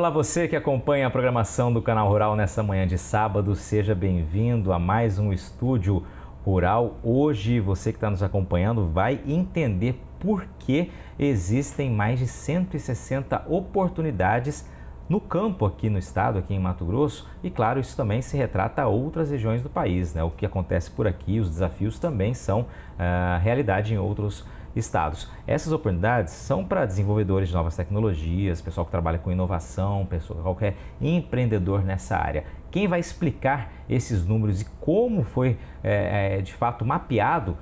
Olá, você que acompanha a programação do Canal Rural nessa manhã de sábado, seja bem-vindo a mais um Estúdio Rural. Hoje, você que está nos acompanhando vai entender por que existem mais de 160 oportunidades no campo aqui no estado, aqui em Mato Grosso, e claro, isso também se retrata a outras regiões do país, né? O que acontece por aqui, os desafios também são realidade em outros estados. Essas oportunidades são para desenvolvedores de novas tecnologias, pessoal que trabalha com inovação, qualquer empreendedor nessa área. Quem vai explicar esses números e como foi de fato mapeado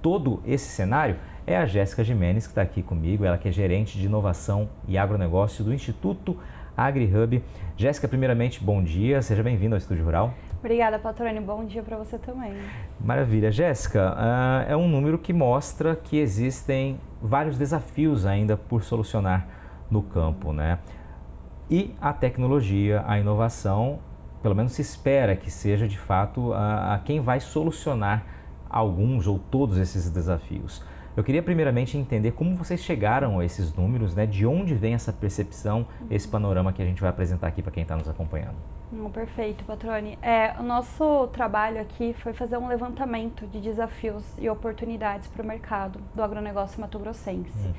todo esse cenário é a Jéssica Jimenez, que está aqui comigo, ela que é gerente de inovação e agronegócio do Instituto AgriHub. Jéssica, primeiramente, bom dia, seja bem-vinda ao Estúdio Rural. Obrigada, Patrone. Bom dia para você também. Maravilha. Jéssica, é um número que mostra que existem vários desafios ainda por solucionar no campo, né? E a tecnologia, a inovação, pelo menos se espera que seja de fato a quem vai solucionar alguns ou todos esses desafios. Eu queria primeiramente entender como vocês chegaram a esses números, né? De onde vem essa percepção, esse panorama que a gente vai apresentar aqui para quem está nos acompanhando. Perfeito, Patrone. O nosso trabalho aqui foi fazer um levantamento de desafios e oportunidades para o mercado do agronegócio mato-grossense.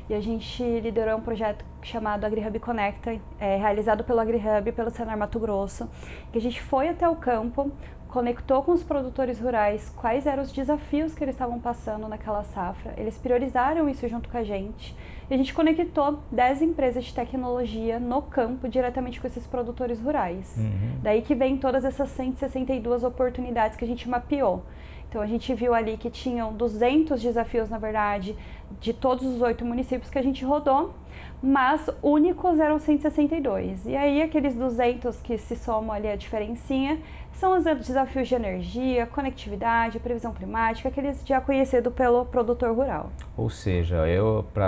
E a gente liderou um projeto chamado AgriHub Conecta, realizado pelo AgriHub e pelo Senar Mato Grosso, que a gente foi até o campo, conectou com os produtores rurais quais eram os desafios que eles estavam passando naquela safra. Eles priorizaram isso junto com a gente. E a gente conectou 10 empresas de tecnologia no campo diretamente com esses produtores rurais. Daí que vem todas essas 162 oportunidades que a gente mapeou. Então a gente viu ali que tinham 200 desafios, na verdade, de todos os 8 municípios que a gente rodou, mas únicos eram 162. E aí aqueles 200 que se somam ali a diferencinha são os desafios de energia, conectividade, previsão climática, aqueles já conhecidos pelo produtor rural. Ou seja,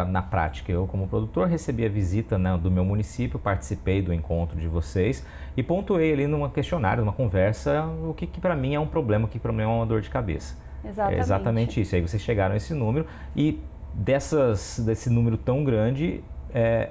na prática, eu como produtor recebi a visita, né, do meu município, participei do encontro de vocês e pontuei ali num questionário, numa conversa, o que para mim é um problema, o que para mim é uma dor de cabeça. Exatamente. É exatamente isso. Aí vocês chegaram a esse número e desse número tão grande,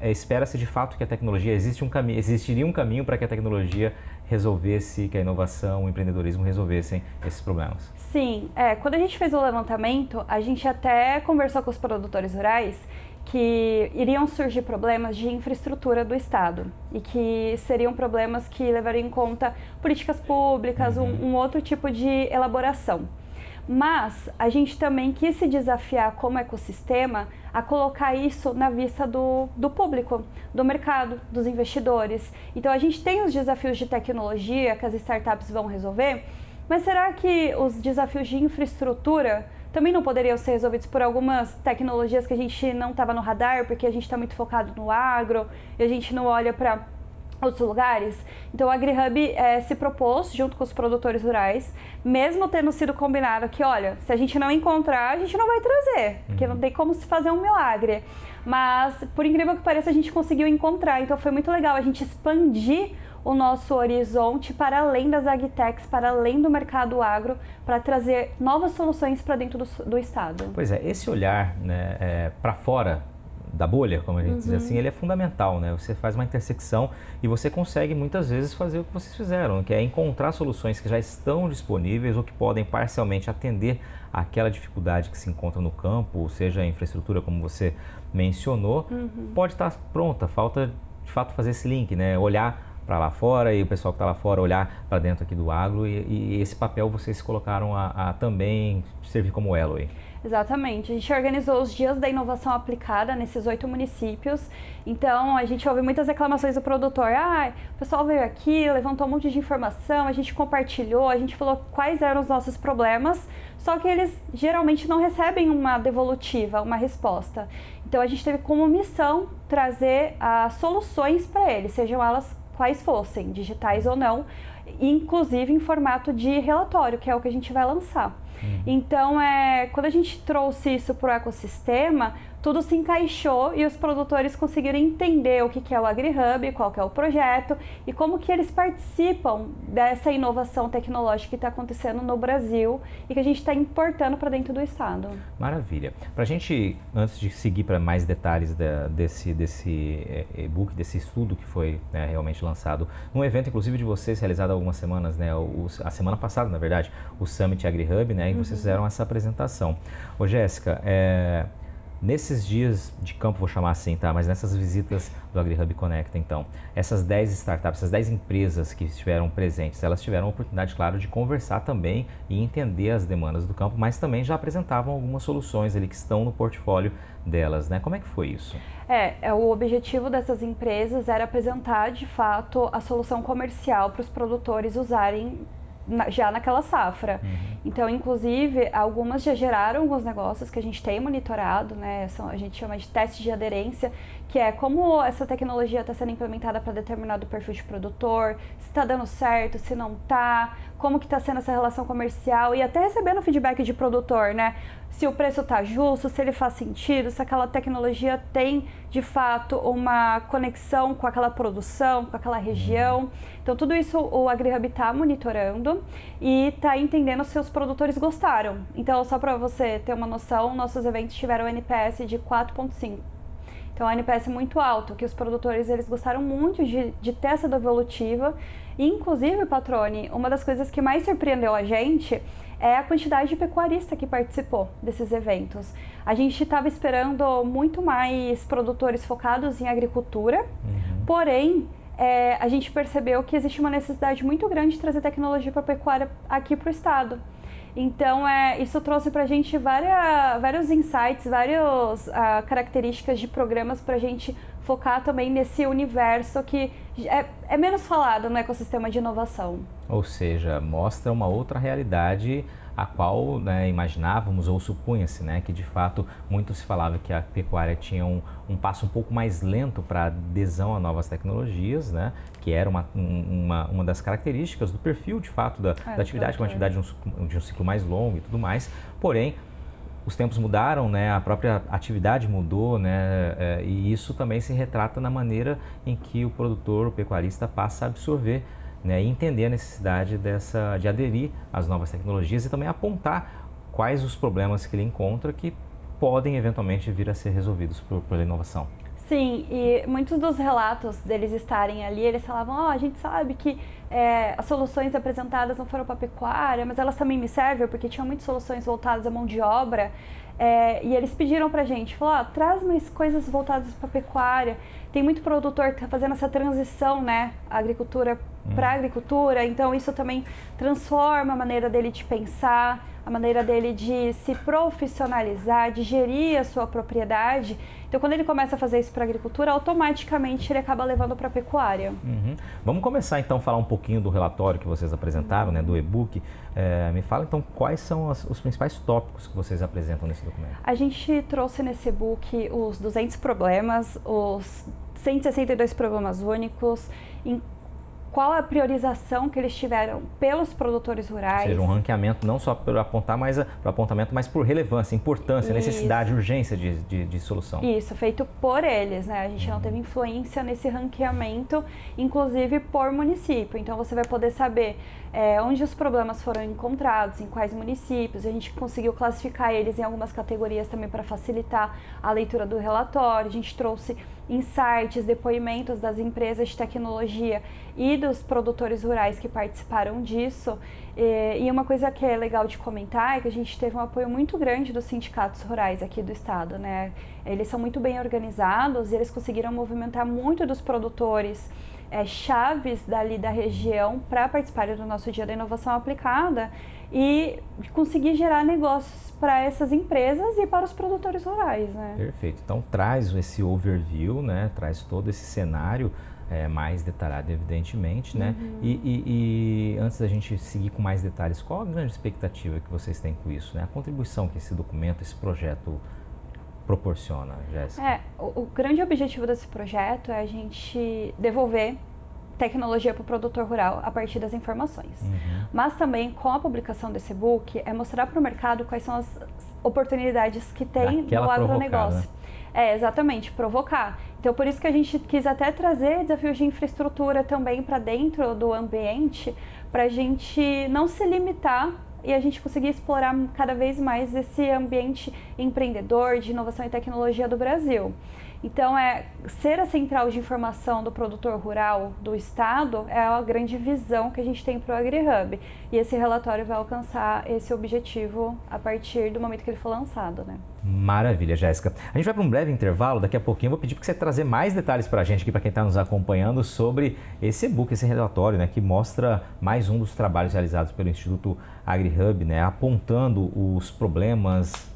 espera-se de fato que a tecnologia, existiria um caminho para que a tecnologia resolvesse, que a inovação, o empreendedorismo resolvessem esses problemas. Sim, quando a gente fez o levantamento, a gente até conversou com os produtores rurais que iriam surgir problemas de infraestrutura do estado e que seriam problemas que levariam em conta políticas públicas, um outro tipo de elaboração. Mas a gente também quis se desafiar como ecossistema a colocar isso na vista do público, do mercado, dos investidores. Então a gente tem os desafios de tecnologia que as startups vão resolver, mas será que os desafios de infraestrutura também não poderiam ser resolvidos por algumas tecnologias que a gente não estava no radar, porque a gente está muito focado no agro e a gente não olha para outros lugares? Então a AgriHub se propôs, junto com os produtores rurais, mesmo tendo sido combinado que, olha, se a gente não encontrar, a gente não vai trazer, porque não tem como se fazer um milagre. Mas, por incrível que pareça, a gente conseguiu encontrar, então foi muito legal a gente expandir o nosso horizonte para além das agtechs, para além do mercado agro, para trazer novas soluções para dentro do estado. Pois é, esse olhar, né, para fora da bolha, como a gente diz assim, ele é fundamental, né? Você faz uma intersecção e você consegue muitas vezes fazer o que vocês fizeram, que é encontrar soluções que já estão disponíveis ou que podem parcialmente atender àquela dificuldade que se encontra no campo, seja a infraestrutura, como você mencionou, pode estar pronta, falta de fato fazer esse link, né? Olhar para lá fora e o pessoal que está lá fora olhar para dentro aqui do agro e esse papel vocês colocaram a também servir como elo aí. Exatamente. A gente organizou os dias da inovação aplicada nesses 8 municípios. Então, a gente ouve muitas reclamações do produtor. O pessoal veio aqui, levantou um monte de informação, a gente compartilhou, a gente falou quais eram os nossos problemas, só que eles geralmente não recebem uma devolutiva, uma resposta. Então, a gente teve como missão trazer soluções para eles, sejam elas quais fossem, digitais ou não, inclusive em formato de relatório, que é o que a gente vai lançar. Então, quando a gente trouxe isso para o ecossistema, tudo se encaixou e os produtores conseguiram entender o que é o AgriHub, qual que é o projeto e como que eles participam dessa inovação tecnológica que está acontecendo no Brasil e que a gente está importando para dentro do estado. Maravilha. Para a gente, antes de seguir para mais detalhes desse e-book, desse estudo que foi, né, realmente lançado, num evento inclusive de vocês, realizado há algumas semanas, né, a semana passada, na verdade, o Summit AgriHub, né, e vocês fizeram essa apresentação. Ô Jéssica, nesses dias de campo, vou chamar assim, tá? Mas nessas visitas do AgriHub Conecta, então, essas 10 startups, essas 10 empresas que estiveram presentes, elas tiveram a oportunidade, claro, de conversar também e entender as demandas do campo, mas também já apresentavam algumas soluções ali que estão no portfólio delas, né? Como é que foi isso? O objetivo dessas empresas era apresentar, de fato, a solução comercial para os produtores usarem já naquela safra. Então, inclusive, algumas já geraram alguns negócios que a gente tem monitorado, né? A gente chama de teste de aderência, que é como essa tecnologia está sendo implementada para determinado perfil de produtor, se está dando certo, se não está, como que está sendo essa relação comercial e até recebendo feedback de produtor, né? Se o preço está justo, se ele faz sentido, se aquela tecnologia tem, de fato, uma conexão com aquela produção, com aquela região. Então, tudo isso o AgriHub está monitorando e está entendendo se os produtores gostaram. Então, só para você ter uma noção, nossos eventos tiveram NPS de 4.5. Então, a NPS é muito alto, que os produtores eles gostaram muito de ter essa devolutiva. E, inclusive, Patrone, uma das coisas que mais surpreendeu a gente é a quantidade de pecuarista que participou desses eventos. A gente estava esperando muito mais produtores focados em agricultura, porém, a gente percebeu que existe uma necessidade muito grande de trazer tecnologia para a pecuária aqui para o estado. Então, isso trouxe para a gente vários insights, várias características de programas para a gente focar também nesse universo que é menos falado no ecossistema de inovação. Ou seja, mostra uma outra realidade a qual, né, imaginávamos ou supunha-se, né, que de fato muito se falava que a pecuária tinha um passo um pouco mais lento para adesão a novas tecnologias, né, que era uma das características do perfil de fato da atividade, uma atividade de um ciclo mais longo e tudo mais. Porém, os tempos mudaram, né, a própria atividade mudou, né, e isso também se retrata na maneira em que o produtor, o pecuarista passa a absorver, né, e entender a necessidade de aderir às novas tecnologias e também apontar quais os problemas que ele encontra que podem eventualmente vir a ser resolvidos pela inovação. Sim, e muitos dos relatos deles estarem ali, eles falavam, a gente sabe que as soluções apresentadas não foram para a pecuária, mas elas também me servem, porque tinham muitas soluções voltadas à mão de obra, e eles pediram para a gente, falaram, traz mais coisas voltadas para a pecuária. Tem muito produtor que está fazendo essa transição, né, agricultura para agricultura, então isso também transforma a maneira dele de pensar, a maneira dele de se profissionalizar, de gerir a sua propriedade. Então, quando ele começa a fazer isso para a agricultura, automaticamente ele acaba levando para a pecuária. Vamos começar então a falar um pouquinho do relatório que vocês apresentaram, né, do e-book. Me fala então quais são os principais tópicos que vocês apresentam nesse documento. A gente trouxe nesse e-book os 200 problemas, os 162 problemas únicos, qual a priorização que eles tiveram pelos produtores rurais. Ou seja, um ranqueamento não só por apontamento, mas por relevância, importância, necessidade, urgência de solução. Isso, feito por eles, né? A gente não teve influência nesse ranqueamento, inclusive por município. Então, você vai poder saber onde os problemas foram encontrados, em quais municípios. A gente conseguiu classificar eles em algumas categorias também para facilitar a leitura do relatório. A gente trouxe insights, depoimentos das empresas de tecnologia e dos produtores rurais que participaram disso. E uma coisa que é legal de comentar é que a gente teve um apoio muito grande dos sindicatos rurais aqui do estado, né? Eles são muito bem organizados e eles conseguiram movimentar muito dos produtores chaves dali da região para participarem do nosso Dia da Inovação Aplicada e conseguir gerar negócios para essas empresas e para os produtores rurais, né? Perfeito. Então traz esse overview, né? Traz todo esse cenário mais detalhado, evidentemente, né? E antes da gente seguir com mais detalhes, qual a grande expectativa que vocês têm com isso, né? A contribuição que esse documento, esse projeto proporciona, Jéssica? O grande objetivo desse projeto é a gente devolver tecnologia para o produtor rural a partir das informações. Mas também, com a publicação desse e-book, é mostrar para o mercado quais são as oportunidades que tem no agronegócio. Né? Exatamente, provocar. Então, por isso que a gente quis até trazer desafios de infraestrutura também para dentro do ambiente, para a gente não se limitar e a gente conseguir explorar cada vez mais esse ambiente empreendedor de inovação e tecnologia do Brasil. Então, ser a central de informação do produtor rural do estado é a grande visão que a gente tem para o AgriHub. E esse relatório vai alcançar esse objetivo a partir do momento que ele for lançado, né? Maravilha, Jéssica. A gente vai para um breve intervalo, daqui a pouquinho eu vou pedir para você trazer mais detalhes para a gente aqui, para quem está nos acompanhando, sobre esse e-book, esse relatório, né, que mostra mais um dos trabalhos realizados pelo Instituto AgriHub, né, apontando os problemas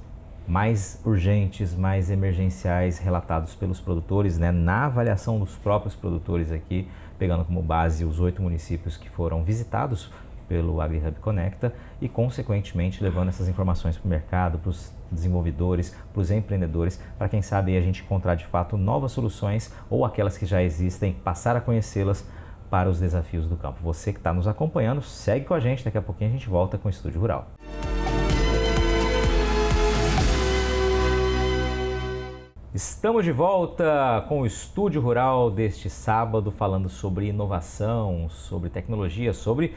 mais urgentes, mais emergenciais relatados pelos produtores, né, na avaliação dos próprios produtores aqui, pegando como base os 8 municípios que foram visitados pelo AgriHub Conecta e, consequentemente, levando essas informações para o mercado, para os desenvolvedores, para os empreendedores, para quem sabe a gente encontrar de fato novas soluções ou aquelas que já existem, passar a conhecê-las para os desafios do campo. Você que está nos acompanhando, segue com a gente, daqui a pouquinho a gente volta com o Estúdio Rural. Estamos de volta com o Estúdio Rural deste sábado, falando sobre inovação, sobre tecnologia, sobre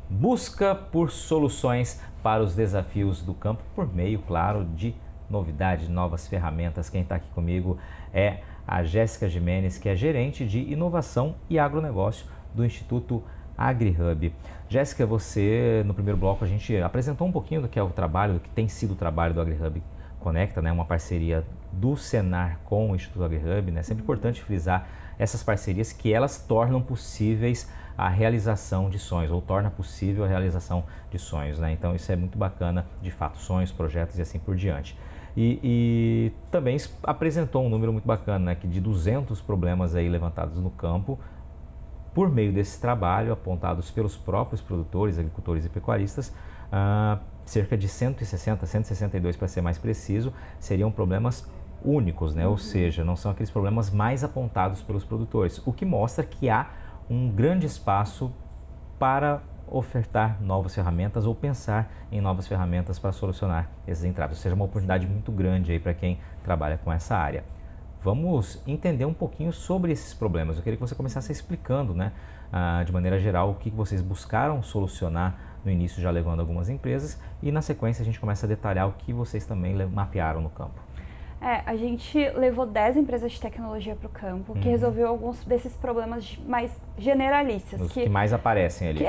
busca por soluções para os desafios do campo, por meio, claro, de novidade, novas ferramentas. Quem está aqui comigo é a Jéssica Gimenez, que é gerente de inovação e agronegócio do Instituto AgriHub. Jéssica, você, no primeiro bloco, a gente apresentou um pouquinho do que é o trabalho, do que tem sido o trabalho do AgriHub Conecta, né? Uma parceria do Senar com o Instituto AgriHub, né? Sempre importante frisar essas parcerias, que elas tornam possíveis a realização de sonhos, ou torna possível a realização de sonhos, né? Então isso é muito bacana, de fato, sonhos, projetos e assim por diante. E também apresentou um número muito bacana, né? Que de 200 problemas aí levantados no campo, por meio desse trabalho, apontados pelos próprios produtores, agricultores e pecuaristas, cerca de 160, 162 para ser mais preciso, seriam problemas únicos, né? Ou seja, não são aqueles problemas mais apontados pelos produtores, o que mostra que há um grande espaço para ofertar novas ferramentas ou pensar em novas ferramentas para solucionar esses entraves, ou seja, uma oportunidade muito grande aí para quem trabalha com essa área. Vamos entender um pouquinho sobre esses problemas. Eu queria que você começasse explicando, né, de maneira geral, o que vocês buscaram solucionar no início, já levando algumas empresas, e na sequência a gente começa a detalhar o que vocês também mapearam no campo. A gente levou 10 empresas de tecnologia para o campo, que resolveu alguns desses problemas mais generalistas. Os que mais aparecem ali.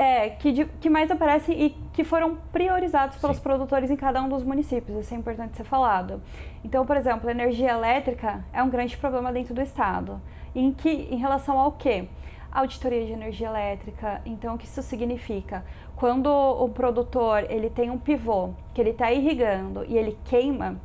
Que mais aparecem e que foram priorizados pelos produtores em cada um dos municípios, isso é importante ser falado. Então, por exemplo, a energia elétrica é um grande problema dentro do estado. Em relação ao quê? Auditoria de energia elétrica. Então, o que isso significa? Quando o produtor ele tem um pivô que ele está irrigando e ele queima,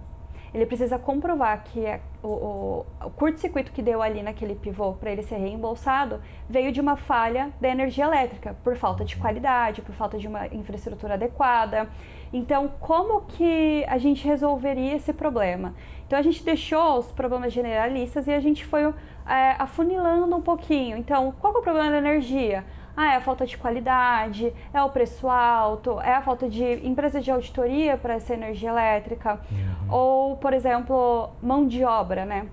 ele precisa comprovar que o curto-circuito que deu ali naquele pivô para ele ser reembolsado veio de uma falha da energia elétrica, por falta de qualidade, por falta de uma infraestrutura adequada. Então, como que a gente resolveria esse problema? Então, a gente deixou os problemas generalistas e a gente foi afunilando um pouquinho. Então, qual que é o problema da energia? É a falta de qualidade, é o preço alto, é a falta de empresas de auditoria para essa energia elétrica, ou, por exemplo, mão de obra, né?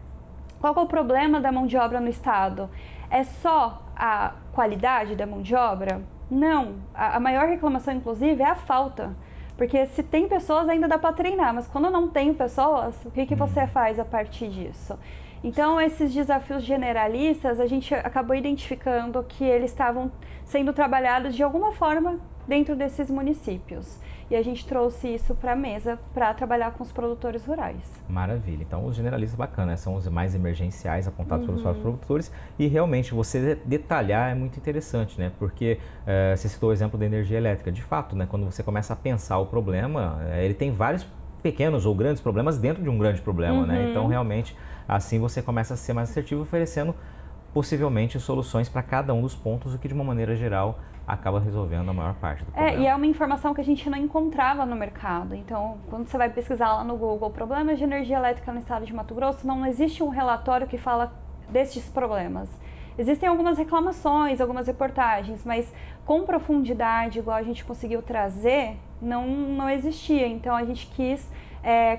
Qual que é o problema da mão de obra no estado? É só a qualidade da mão de obra? Não. A maior reclamação, inclusive, é a falta. Porque se tem pessoas, ainda dá para treinar, mas quando não tem pessoas, o que você faz a partir disso? Então, esses desafios generalistas, a gente acabou identificando que eles estavam sendo trabalhados de alguma forma dentro desses municípios. E a gente trouxe isso para a mesa para trabalhar com os produtores rurais. Maravilha. Então, os generalistas bacanas, são os mais emergenciais apontados pelos próprios produtores. E realmente, você detalhar é muito interessante, né? Porque você citou o exemplo da energia elétrica. De fato, né? Quando você começa a pensar o problema, ele tem vários pequenos ou grandes problemas dentro de um grande problema, né? Então, realmente, assim você começa a ser mais assertivo, oferecendo possivelmente soluções para cada um dos pontos, o que de uma maneira geral acaba resolvendo a maior parte do problema. E é uma informação que a gente não encontrava no mercado. Então, quando você vai pesquisar lá no Google problemas de energia elétrica no estado de Mato Grosso, não existe um relatório que fala destes problemas. Existem algumas reclamações, algumas reportagens, mas com profundidade, igual a gente conseguiu trazer, não existia. Então, a gente quis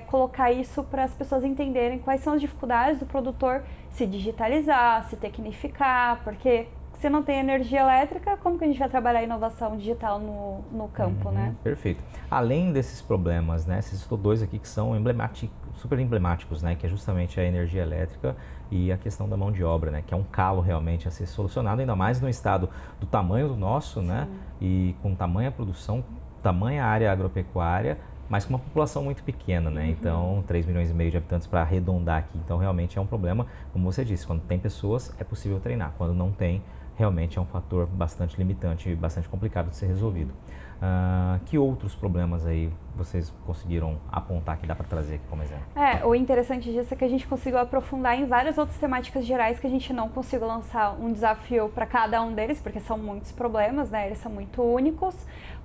colocar isso para as pessoas entenderem quais são as dificuldades do produtor se digitalizar, se tecnificar, porque se não tem energia elétrica, como que a gente vai trabalhar a inovação digital no campo, né? Perfeito. Além desses problemas, né, você citou dois aqui que são super emblemáticos, né, que é justamente a energia elétrica e a questão da mão de obra, né, que é um calo realmente a ser solucionado, ainda mais no estado do tamanho do nosso, né, e com tamanha produção, tamanha área agropecuária, mas com uma população muito pequena, né? Então, 3,5 milhões de habitantes para arredondar aqui. Então, realmente é um problema, como você disse, quando tem pessoas é possível treinar, quando não tem, realmente é um fator bastante limitante e bastante complicado de ser resolvido. Que outros problemas aí vocês conseguiram apontar que dá para trazer aqui como exemplo? O interessante disso é que a gente conseguiu aprofundar em várias outras temáticas gerais que a gente não conseguiu lançar um desafio para cada um deles, porque são muitos problemas, né? Eles são muito únicos,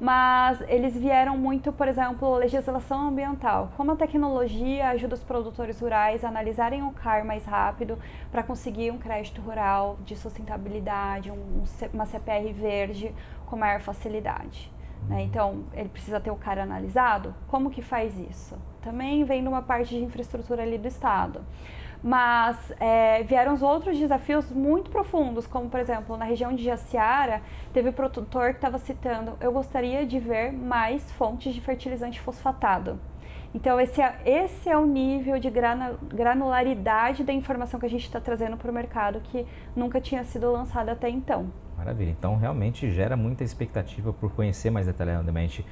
mas eles vieram muito, por exemplo, legislação ambiental. Como a tecnologia ajuda os produtores rurais a analisarem o CAR mais rápido para conseguir um crédito rural de sustentabilidade, uma CPR verde com maior facilidade. Né? Então, ele precisa ter o CAR analisado. Como que faz isso? Também vem de uma parte de infraestrutura ali do Estado. Mas vieram os outros desafios muito profundos, como, por exemplo, na região de Jaciara, teve produtor que estava citando: eu gostaria de ver mais fontes de fertilizante fosfatado. Então, esse é o nível de granularidade da informação que a gente está trazendo para o mercado, que nunca tinha sido lançada até então. Maravilha. Então, realmente gera muita expectativa por conhecer mais detalhadamente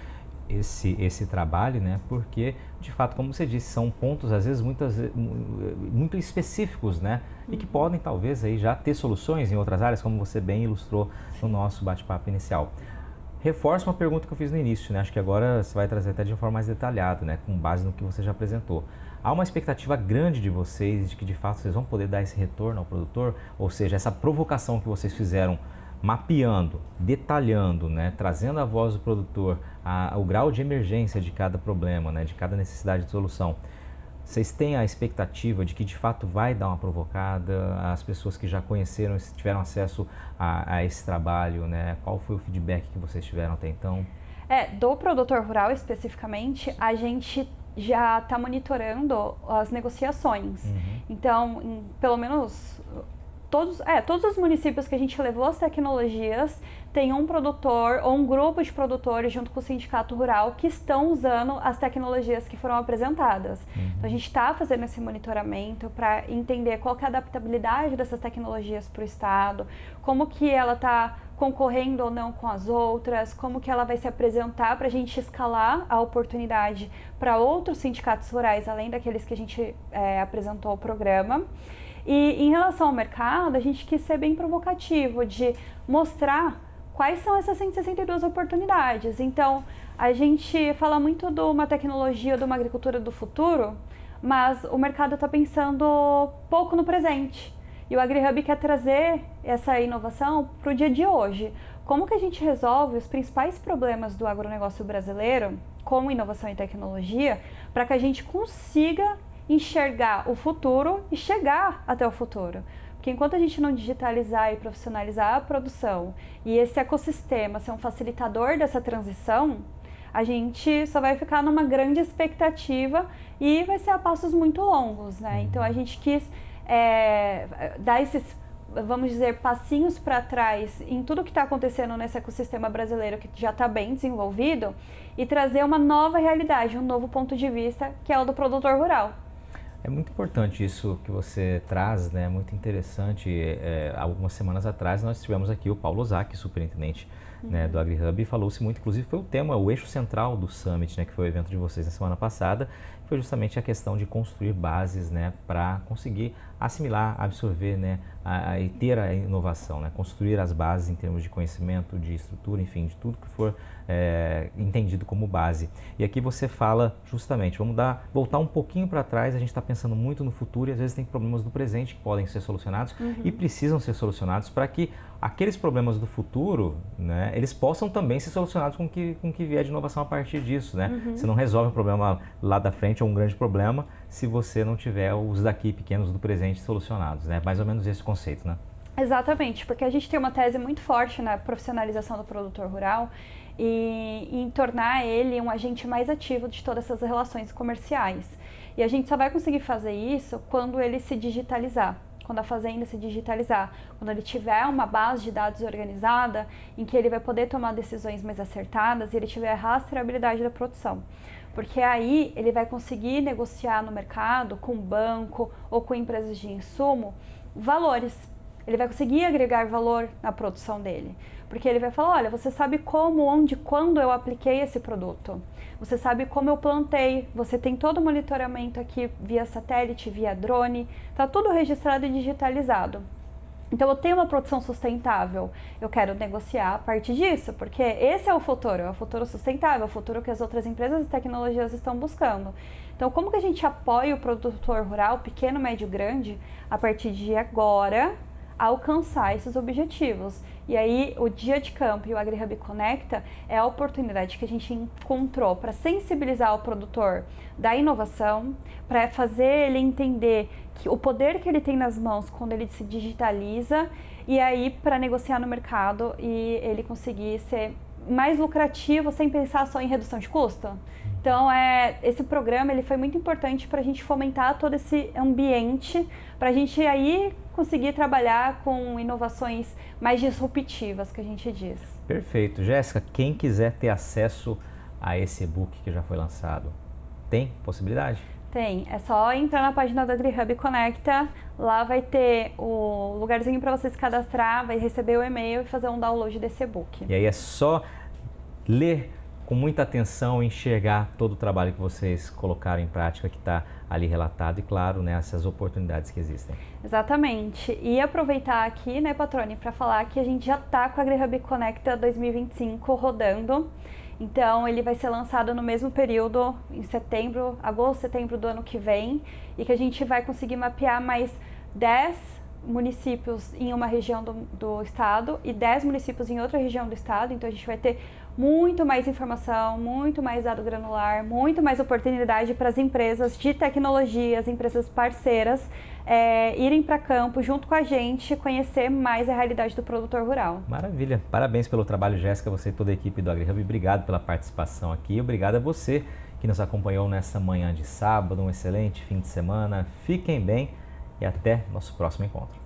esse trabalho, né? Porque, de fato, como você disse, são pontos, às vezes, muito específicos, né? E que podem, talvez, aí já ter soluções em outras áreas, como você bem ilustrou no nosso bate-papo inicial. Reforço uma pergunta que eu fiz no início, né? Acho que agora você vai trazer até de uma forma mais detalhada, né? Com base no que você já apresentou. Há uma expectativa grande de vocês, de que, de fato, vocês vão poder dar esse retorno ao produtor? Ou seja, essa provocação que vocês fizeram, mapeando, detalhando, né, trazendo a voz do produtor, o grau de emergência de cada problema, né, de cada necessidade de solução. Vocês têm a expectativa de que de fato vai dar uma provocada? As pessoas que já conheceram, tiveram acesso a esse trabalho, né? Qual foi o feedback que vocês tiveram até então? Do produtor rural especificamente, a gente já está monitorando as negociações. Então, pelo menos todos os municípios que a gente levou as tecnologias tem um produtor ou um grupo de produtores junto com o sindicato rural que estão usando as tecnologias que foram apresentadas. Então a gente está fazendo esse monitoramento para entender qual que é a adaptabilidade dessas tecnologias para o estado, como que ela está concorrendo ou não com as outras, como que ela vai se apresentar para a gente escalar a oportunidade para outros sindicatos rurais, além daqueles que a gente apresentou o programa. E em relação ao mercado, a gente quis ser bem provocativo, de mostrar quais são essas 162 oportunidades. Então, a gente fala muito de uma tecnologia, de uma agricultura do futuro, mas o mercado está pensando pouco no presente. E o AgriHub quer trazer essa inovação para o dia de hoje. Como que a gente resolve os principais problemas do agronegócio brasileiro com inovação e tecnologia para que a gente consiga enxergar o futuro e chegar até o futuro. Porque enquanto a gente não digitalizar e profissionalizar a produção e esse ecossistema ser um facilitador dessa transição, a gente só vai ficar numa grande expectativa e vai ser a passos muito longos, né? Então a gente quis dar esses, vamos dizer, passinhos para trás em tudo que está acontecendo nesse ecossistema brasileiro que já está bem desenvolvido e trazer uma nova realidade, um novo ponto de vista, que é o do produtor rural. É muito importante isso que você traz, né? Muito interessante. Algumas semanas atrás nós tivemos aqui o Paulo Ozaki, superintendente né, do AgriHub, e falou-se muito, inclusive foi o tema, o eixo central do Summit, né, que foi o evento de vocês na semana passada, foi justamente a questão de construir bases, né, para conseguir assimilar, absorver, né, e ter a inovação, né, construir as bases em termos de conhecimento, de estrutura, enfim, de tudo que for entendido como base. E aqui você fala justamente, vamos voltar um pouquinho para trás, a gente está pensando muito no futuro e às vezes tem problemas do presente que podem ser solucionados e precisam ser solucionados para que aqueles problemas do futuro, né, eles possam também ser solucionados com que vier de inovação a partir disso, né? Você não resolve um problema lá da frente ou um grande problema se você não tiver os daqui pequenos do presente solucionados, né? Mais ou menos esse conceito, né? Exatamente, porque a gente tem uma tese muito forte na profissionalização do produtor rural e em tornar ele um agente mais ativo de todas essas relações comerciais. E a gente só vai conseguir fazer isso quando ele se digitalizar, quando a fazenda se digitalizar, quando ele tiver uma base de dados organizada em que ele vai poder tomar decisões mais acertadas e ele tiver a rastreabilidade da produção. Porque aí ele vai conseguir negociar no mercado com banco ou com empresas de insumo valores. Ele vai conseguir agregar valor na produção dele. Porque ele vai falar, olha, você sabe como, onde, quando eu apliquei esse produto. Você sabe como eu plantei. Você tem todo o monitoramento aqui via satélite, via drone. Está tudo registrado e digitalizado. Então eu tenho uma produção sustentável. Eu quero negociar a partir disso, porque esse é o futuro sustentável, é o futuro que as outras empresas e tecnologias estão buscando. Então como que a gente apoia o produtor rural, pequeno, médio, grande, a partir de agora, a alcançar esses objetivos? E aí o Dia de Campo e o AgriHub Conecta é a oportunidade que a gente encontrou para sensibilizar o produtor da inovação, para fazer ele entender que o poder que ele tem nas mãos quando ele se digitaliza, e aí para negociar no mercado e ele conseguir ser mais lucrativo sem pensar só em redução de custo. Então, esse programa ele foi muito importante para a gente fomentar todo esse ambiente, para a gente aí conseguir trabalhar com inovações mais disruptivas, que a gente diz. Perfeito. Jéssica, quem quiser ter acesso a esse e-book que já foi lançado, tem possibilidade? Tem, é só entrar na página do AgriHub Conecta, lá vai ter o lugarzinho para você se cadastrar, vai receber o e-mail e fazer um download desse e-book. E aí é só ler com muita atenção e enxergar todo o trabalho que vocês colocaram em prática, que está ali relatado e, claro, né, essas oportunidades que existem. Exatamente. E aproveitar aqui, né, Patrone, para falar que a gente já está com o AgriHub Conecta 2025 rodando. Então, ele vai ser lançado no mesmo período, em agosto, setembro do ano que vem, e que a gente vai conseguir mapear mais 10 municípios em uma região do estado e 10 municípios em outra região do estado. Então, a gente vai ter muito mais informação, muito mais dado granular, muito mais oportunidade para as empresas de tecnologia, as empresas parceiras, irem para campo junto com a gente, conhecer mais a realidade do produtor rural. Maravilha. Parabéns pelo trabalho, Jéssica, você e toda a equipe do AgriHub. Obrigado pela participação aqui. Obrigado a você que nos acompanhou nessa manhã de sábado. Um excelente fim de semana. Fiquem bem e até nosso próximo encontro.